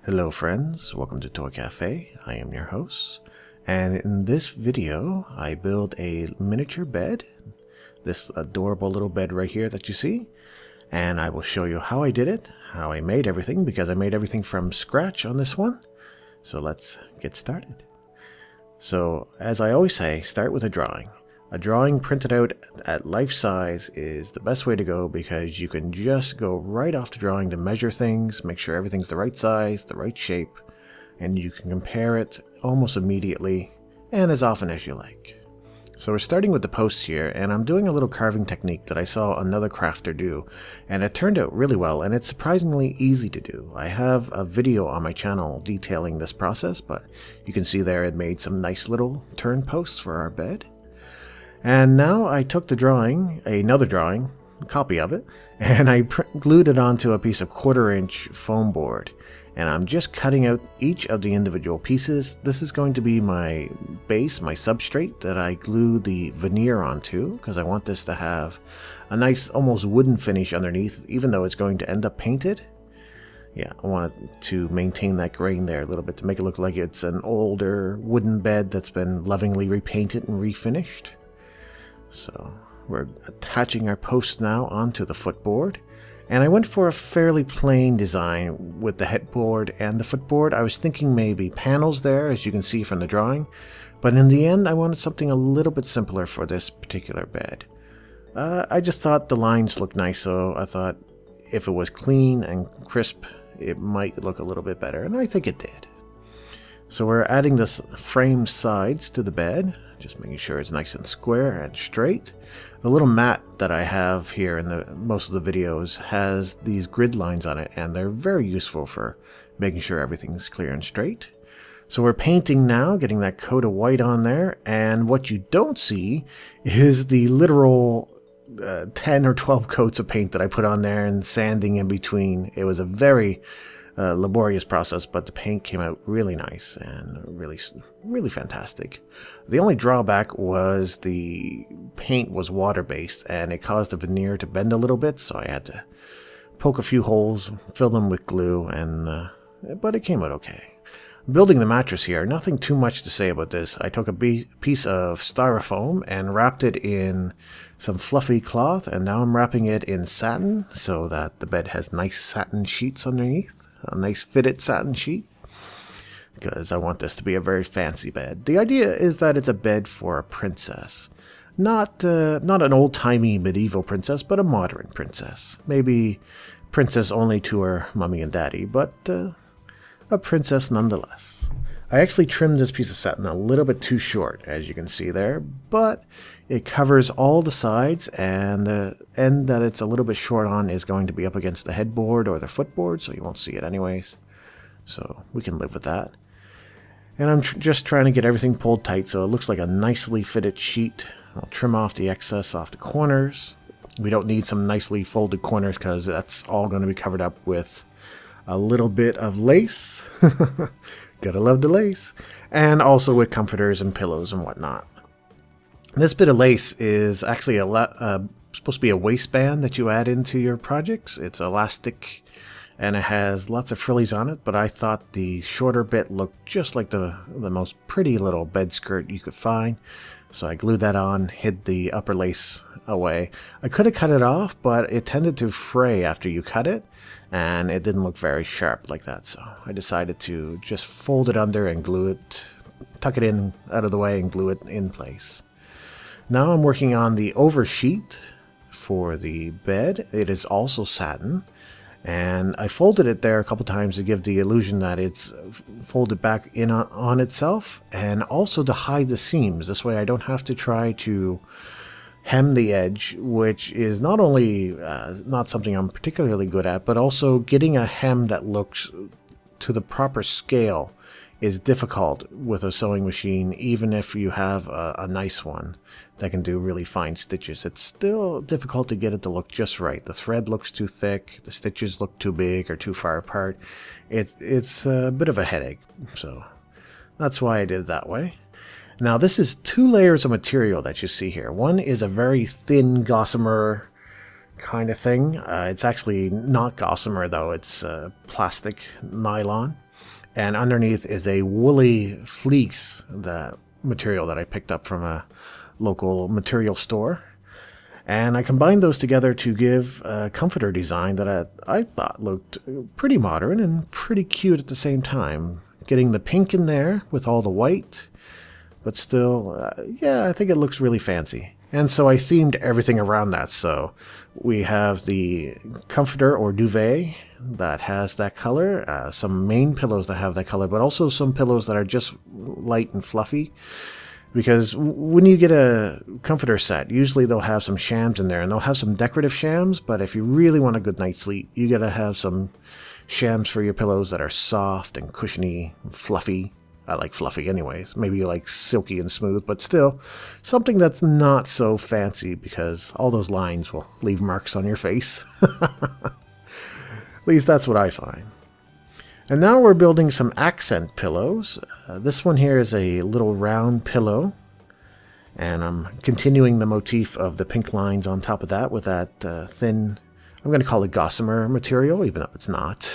Hello friends, welcome to Toy Cafe. I am your host, and in this video I build a miniature bed, this adorable little bed right here that you see, and I will show you how I did it, how I made everything, because I made everything from scratch on this one. So let's get started. So as I always say, start with a drawing. A drawing printed out at life size is the best way to go because you can just go right off the drawing to measure things, make sure everything's the right size, the right shape, and you can compare it almost immediately and as often as you like. So we're starting with the posts here, and I'm doing a little carving technique that I saw another crafter do, and it turned out really well, and it's surprisingly easy to do. I have a video on my channel detailing this process, but you can see there it made some nice little turn posts for our bed. And now I took the drawing, another drawing, a copy of it, and I glued it onto a piece of 1/4-inch foam board. And I'm just cutting out each of the individual pieces. This is going to be my base, my substrate that I glue the veneer onto, because I want this to have a nice, almost wooden finish underneath, even though it's going to end up painted. Yeah, I wanted to maintain that grain there a little bit to make it look like it's an older wooden bed that's been lovingly repainted and refinished. So we're attaching our post now onto the footboard, and I went for a fairly plain design with the headboard and the footboard. I was thinking maybe panels there, as you can see from the drawing, but in the end I wanted something a little bit simpler for this particular bed. I just thought the lines looked nice, so I thought if it was clean and crisp it might look a little bit better, and I think it did. So we're adding this frame sides to the bed, just making sure it's nice and square and straight. The little mat that I have here in most of the videos has these grid lines on it, and they're very useful for making sure everything's clear and straight. So we're painting now, getting that coat of white on there, and what you don't see is the literal 10 or 12 coats of paint that I put on there and sanding in between. It was a very laborious process, but the paint came out really nice and really fantastic. The only drawback was the paint was water-based, and it caused the veneer to bend a little bit, so I had to poke a few holes, fill them with glue, but it came out okay. Building the mattress here, nothing too much to say about this. I took a piece of styrofoam and wrapped it in some fluffy cloth, and now I'm wrapping it in satin so that the bed has nice satin sheets underneath. A nice fitted satin sheet, because I want this to be a very fancy bed. The idea is that it's a bed for a princess, not an old-timey medieval princess, but a modern princess. Maybe princess only to her mommy and daddy, but a princess nonetheless. I actually trimmed this piece of satin a little bit too short, as you can see there, but it covers all the sides, and the end that it's a little bit short on is going to be up against the headboard or the footboard, so you won't see it anyways. So we can live with that. And I'm just trying to get everything pulled tight so it looks like a nicely fitted sheet. I'll trim off the excess off the corners. We don't need some nicely folded corners because that's all going to be covered up with a little bit of lace. Gotta love the lace. And also with comforters and pillows and whatnot. This bit of lace is actually supposed to be a waistband that you add into your projects. It's elastic and it has lots of frillies on it, but I thought the shorter bit looked just like the most pretty little bed skirt you could find. So I glued that on, hid the upper lace away. I could have cut it off, but it tended to fray after you cut it, and it didn't look very sharp like that. So I decided to just fold it under and glue it, tuck it in out of the way and glue it in place. Now I'm working on the oversheet for the bed. It is also satin, and I folded it there a couple times to give the illusion that it's folded back in on itself, and also to hide the seams. This way I don't have to try to hem the edge, which is not only not something I'm particularly good at, but also getting a hem that looks to the proper scale is difficult with a sewing machine. Even if you have a nice one that can do really fine stitches, it's still difficult to get it to look just right. The thread looks too thick, the stitches look too big or too far apart. It's a bit of a headache, so that's why I did it that way. Now this is 2 layers of material that you see here. One is a very thin gossamer kind of thing. It's actually not gossamer though, it's plastic nylon. And underneath is a woolly fleece, the material that I picked up from a local material store. And I combined those together to give a comforter design that I thought looked pretty modern and pretty cute at the same time. Getting the pink in there with all the white, but still, yeah, I think it looks really fancy. And so I themed everything around that. So we have the comforter or duvet that has that color, some main pillows that have that color, but also some pillows that are just light and fluffy. Because when you get a comforter set, usually they'll have some shams in there, and they'll have some decorative shams, but if you really want a good night's sleep, you gotta have some shams for your pillows that are soft and cushiony and fluffy. I like fluffy anyways. Maybe you like silky and smooth, but still something that's not so fancy, because all those lines will leave marks on your face. At least that's what I find. And now we're building some accent pillows. This one here is a little round pillow, and I'm continuing the motif of the pink lines on top of that with that thin, I'm going to call it gossamer material, even though it's not.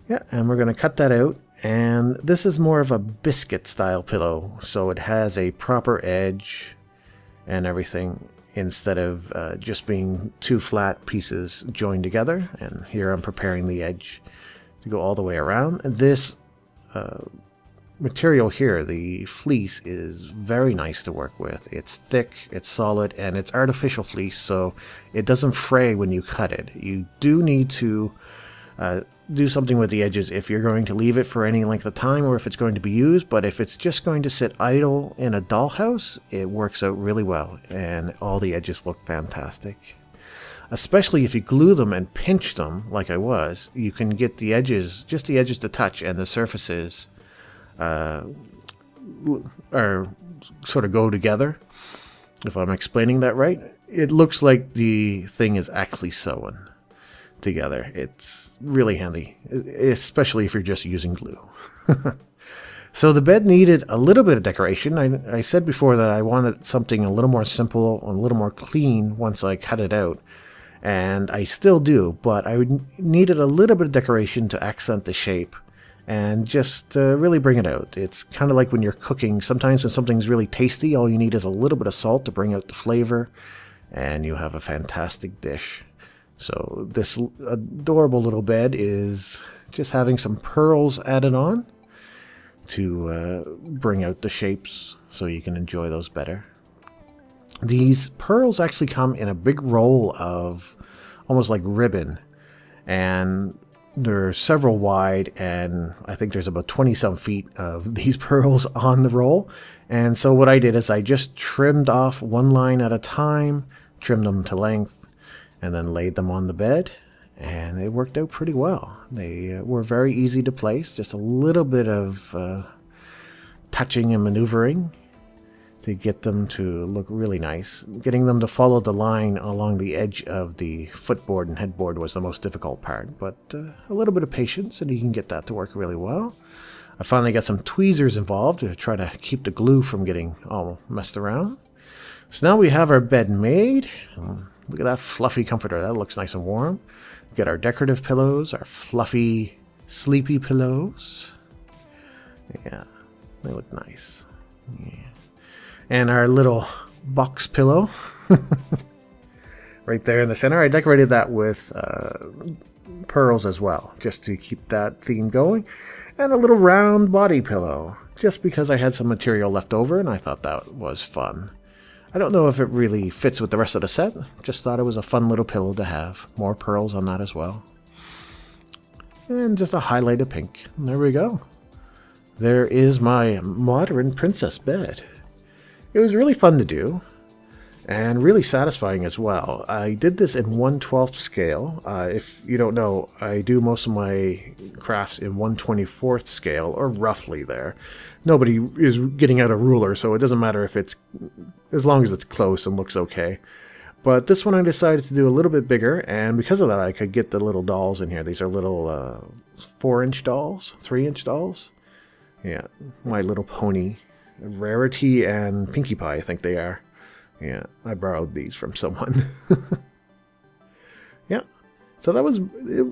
Yeah, and we're going to cut that out. And this is more of a biscuit style pillow, so it has a proper edge and everything, instead of just being two flat pieces joined together. And here I'm preparing the edge to go all the way around. And this material here, the fleece, is very nice to work with. It's thick, it's solid, and it's artificial fleece, so it doesn't fray when you cut it. You do need to do something with the edges if you're going to leave it for any length of time, or if it's going to be used. But if it's just going to sit idle in a dollhouse, it works out really well, and all the edges look fantastic. Especially if you glue them and pinch them like I was, you can get the edges, just the edges to touch, and the surfaces are sort of go together. If I'm explaining that right, it looks like the thing is actually sewn together. It's really handy, especially if you're just using glue. So the bed needed a little bit of decoration. I said before that I wanted something a little more simple, a little more clean once I cut it out. And I still do, but I needed a little bit of decoration to accent the shape and just really bring it out. It's kind of like when you're cooking. Sometimes when something's really tasty, all you need is a little bit of salt to bring out the flavor, and you have a fantastic dish. So this adorable little bed is just having some pearls added on to bring out the shapes so you can enjoy those better. These pearls actually come in a big roll of almost like ribbon, and there are several wide, and I think there's about 20-some feet of these pearls on the roll. And so what I did is I just trimmed off one line at a time, trimmed them to length, and then laid them on the bed, and it worked out pretty well. They were very easy to place, just a little bit of touching and maneuvering to get them to look really nice. Getting them to follow the line along the edge of the footboard and headboard was the most difficult part, but a little bit of patience and you can get that to work really well. I finally got some tweezers involved to try to keep the glue from getting all messed around. So now we have our bed made. Look at that fluffy comforter. That looks nice and warm. We got our decorative pillows, our fluffy, sleepy pillows. Yeah, they look nice. Yeah. And our little box pillow right there in the center. I decorated that with pearls as well, just to keep that theme going. And a little round body pillow, just because I had some material left over and I thought that was fun. I don't know if it really fits with the rest of the set. Just thought it was a fun little pillow to have. More pearls on that as well. And just a highlight of pink. And there we go. There is my modern princess bed. It was really fun to do, and really satisfying as well. I did this in 1/12 scale. If you don't know, I do most of my crafts in 1/24 scale, or roughly there. Nobody is getting out a ruler, so it doesn't matter if it's, as long as it's close and looks okay. But this one I decided to do a little bit bigger, and because of that I could get the little dolls in here. These are little 4-inch dolls, 3-inch dolls. Yeah, My Little Pony. Rarity and Pinkie Pie, I think they are. Yeah, I borrowed these from someone. Yeah. So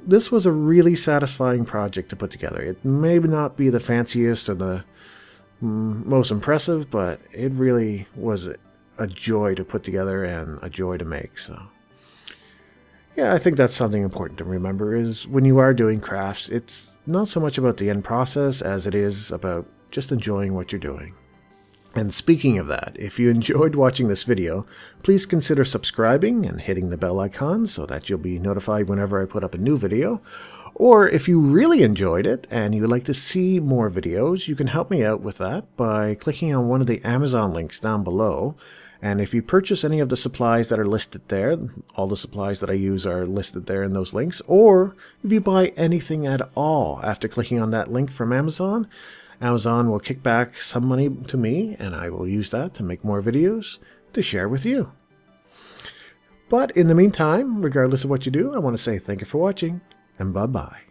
this was a really satisfying project to put together. It may not be the fanciest or the most impressive, but it really was a joy to put together and a joy to make. So yeah, I think that's something important to remember is when you are doing crafts, it's not so much about the end process as it is about just enjoying what you're doing. And speaking of that, if you enjoyed watching this video, please consider subscribing and hitting the bell icon so that you'll be notified whenever I put up a new video. Or if you really enjoyed it and you would like to see more videos, you can help me out with that by clicking on one of the Amazon links down below. And if you purchase any of the supplies that are listed there, all the supplies that I use are listed there in those links, or if you buy anything at all after clicking on that link from Amazon will kick back some money to me, and I will use that to make more videos to share with you. But in the meantime, regardless of what you do, I want to say thank you for watching, and bye-bye.